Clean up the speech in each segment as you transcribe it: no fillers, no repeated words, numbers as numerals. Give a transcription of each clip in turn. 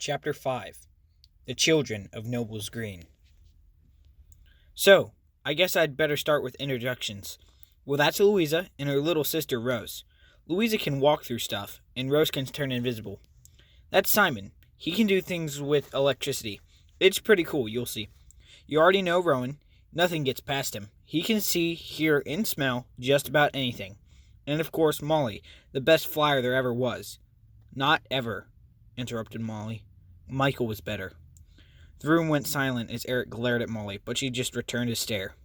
Chapter 5 The Children of Noble's Green. So, I guess I'd better start with introductions. Well, that's Louisa and her little sister Rose. Louisa can walk through stuff, and Rose can turn invisible. That's Simon. He can do things with electricity. It's pretty cool, you'll see. You already know Rowan. Nothing gets past him. He can see, hear, and smell just about anything. And of course, Molly, the best flyer there ever was. Not ever, interrupted Molly. Michael was better. The room went silent as Eric glared at Molly, but she just returned his stare.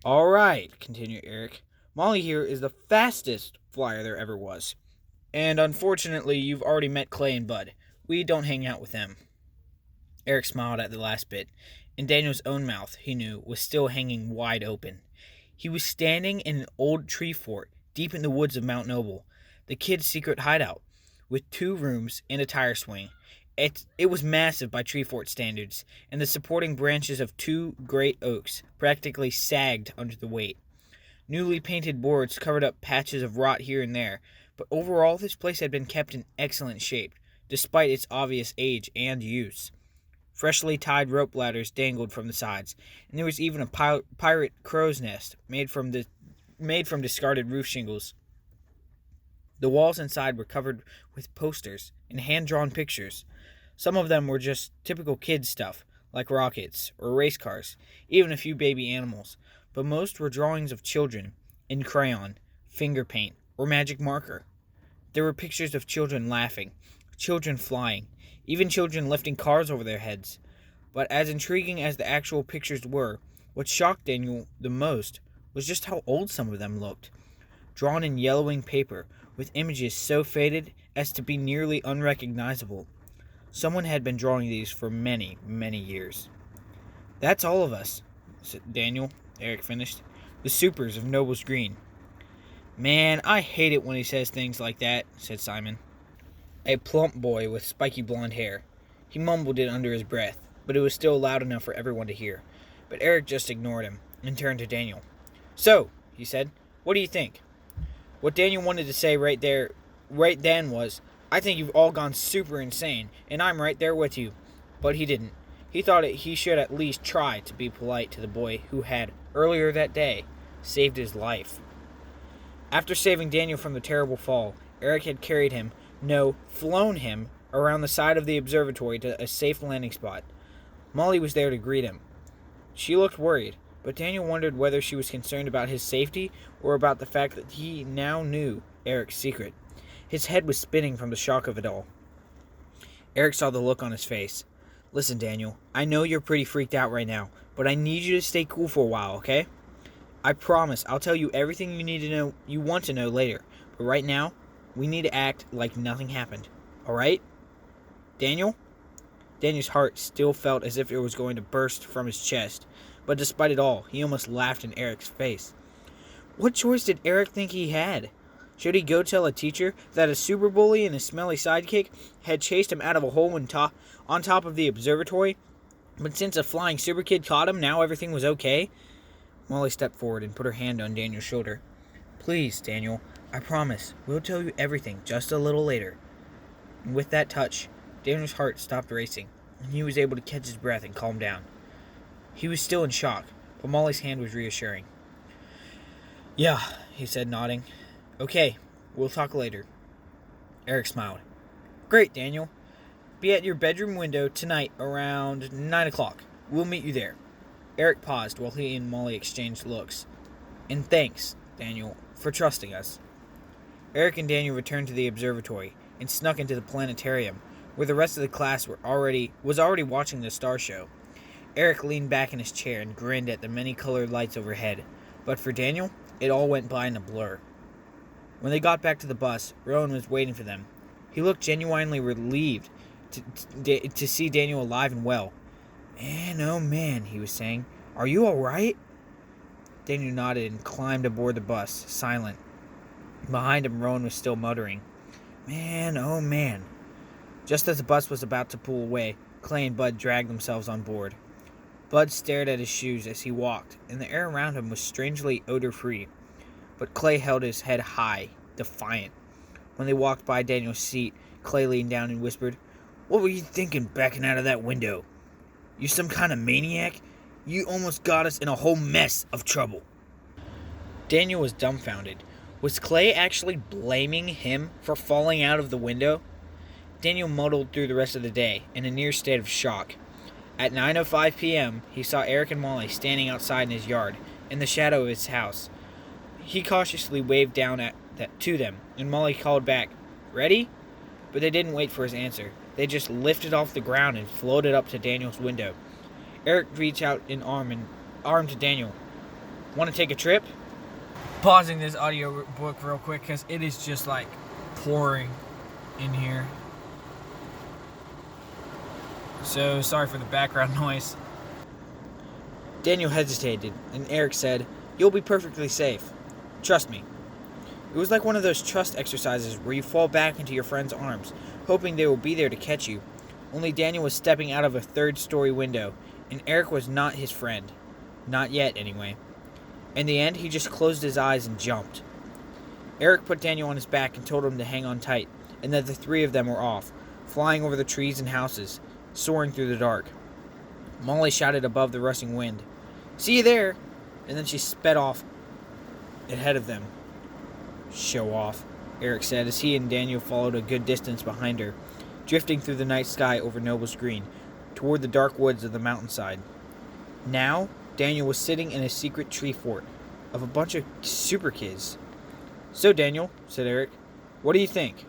All right, continued Eric. Molly here is the fastest flyer there ever was. And unfortunately, you've already met Clay and Bud. We don't hang out with them. Eric smiled at the last bit, and Daniel's own mouth, he knew, was still hanging wide open. He was standing in an old tree fort deep in the woods of Mount Noble, the kids' secret hideout, with 2 rooms and a tire swing. It was massive by tree fort standards, and the supporting branches of 2 great oaks practically sagged under the weight. Newly painted boards covered up patches of rot here and there, but overall this place had been kept in excellent shape, despite its obvious age and use. Freshly tied rope ladders dangled from the sides, and there was even a pirate crow's nest made from discarded roof shingles. The walls inside were covered with posters and hand-drawn pictures. Some of them were just typical kids stuff, like rockets or race cars, even a few baby animals, but most were drawings of children in crayon, finger paint, or magic marker. There were pictures of children laughing, children flying, even children lifting cars over their heads. But as intriguing as the actual pictures were, what shocked Daniel the most was just how old some of them looked. Drawn in yellowing paper, with images so faded as to be nearly unrecognizable. Someone had been drawing these for many, many years. That's all of us, said Daniel, Eric finished. The supers of Noble's Green. Man, I hate it when he says things like that, said Simon. A plump boy with spiky blonde hair. He mumbled it under his breath, but it was still loud enough for everyone to hear. But Eric just ignored him and turned to Daniel. So, he said, what do you think? What Daniel wanted to say right then was, I think you've all gone super insane, and I'm right there with you. But he didn't. He thought he should at least try to be polite to the boy who had, earlier that day, saved his life. After saving Daniel from the terrible fall, Eric had carried him, flown him, around the side of the observatory to a safe landing spot. Molly was there to greet him. She looked worried, but Daniel wondered whether she was concerned about his safety or about the fact that he now knew Eric's secret. His head was spinning from the shock of it all. Eric saw the look on his face. Listen, Daniel, I know you're pretty freaked out right now, but I need you to stay cool for a while, okay? I promise I'll tell you everything you want to know later, but right now, we need to act like nothing happened, alright? Daniel? Daniel's heart still felt as if it was going to burst from his chest, but despite it all, he almost laughed in Eric's face. What choice did Eric think he had? Should he go tell a teacher that a super bully and his smelly sidekick had chased him out of a hole on top of the observatory, but since a flying super kid caught him, now everything was okay? Molly stepped forward and put her hand on Daniel's shoulder. Please, Daniel, I promise, we'll tell you everything just a little later. And with that touch, Daniel's heart stopped racing, and he was able to catch his breath and calm down. He was still in shock, but Molly's hand was reassuring. Yeah, he said, nodding. Okay, we'll talk later. Eric smiled. Great, Daniel. Be at your bedroom window tonight around 9 o'clock. We'll meet you there. Eric paused while he and Molly exchanged looks. And thanks, Daniel, for trusting us. Eric and Daniel returned to the observatory and snuck into the planetarium, where the rest of the class was already watching the star show. Eric leaned back in his chair and grinned at the many colored lights overhead, but for Daniel, it all went by in a blur. When they got back to the bus, Rowan was waiting for them. He looked genuinely relieved to see Daniel alive and well. Man, oh man, he was saying. Are you alright? Daniel nodded and climbed aboard the bus, silent. Behind him, Rowan was still muttering. Man, oh man. Just as the bus was about to pull away, Clay and Bud dragged themselves on board. Bud stared at his shoes as he walked, and the air around him was strangely odor-free. But Clay held his head high, defiant. When they walked by Daniel's seat, Clay leaned down and whispered, What were you thinking backing out of that window? You some kind of maniac? You almost got us in a whole mess of trouble. Daniel was dumbfounded. Was Clay actually blaming him for falling out of the window? Daniel muddled through the rest of the day in a near state of shock. At 9:05 p.m., he saw Eric and Molly standing outside in his yard, in the shadow of his house. He cautiously waved down to them, and Molly called back, "Ready?" But they didn't wait for his answer. They just lifted off the ground and floated up to Daniel's window. Eric reached out an arm to Daniel. "Want to take a trip?" Pausing this audiobook real quick because it is just like pouring in here. So sorry for the background noise. Daniel hesitated, and Eric said, "You'll be perfectly safe. Trust me." It was like one of those trust exercises where you fall back into your friend's arms, hoping they will be there to catch you. Only Daniel was stepping out of a third-story window, and Eric was not his friend. Not yet, anyway. In the end, he just closed his eyes and jumped. Eric put Daniel on his back and told him to hang on tight, and then the three of them were off, flying over the trees and houses, soaring through the dark. Molly shouted above the rushing wind, "See you there!" And then she sped off ahead of them. "Show off," Eric said as he and Daniel followed a good distance behind her, drifting through the night sky over Noble's Green, toward the dark woods of the mountainside. Now, Daniel was sitting in a secret tree fort of a bunch of super kids. "So, Daniel," said Eric, "what do you think?"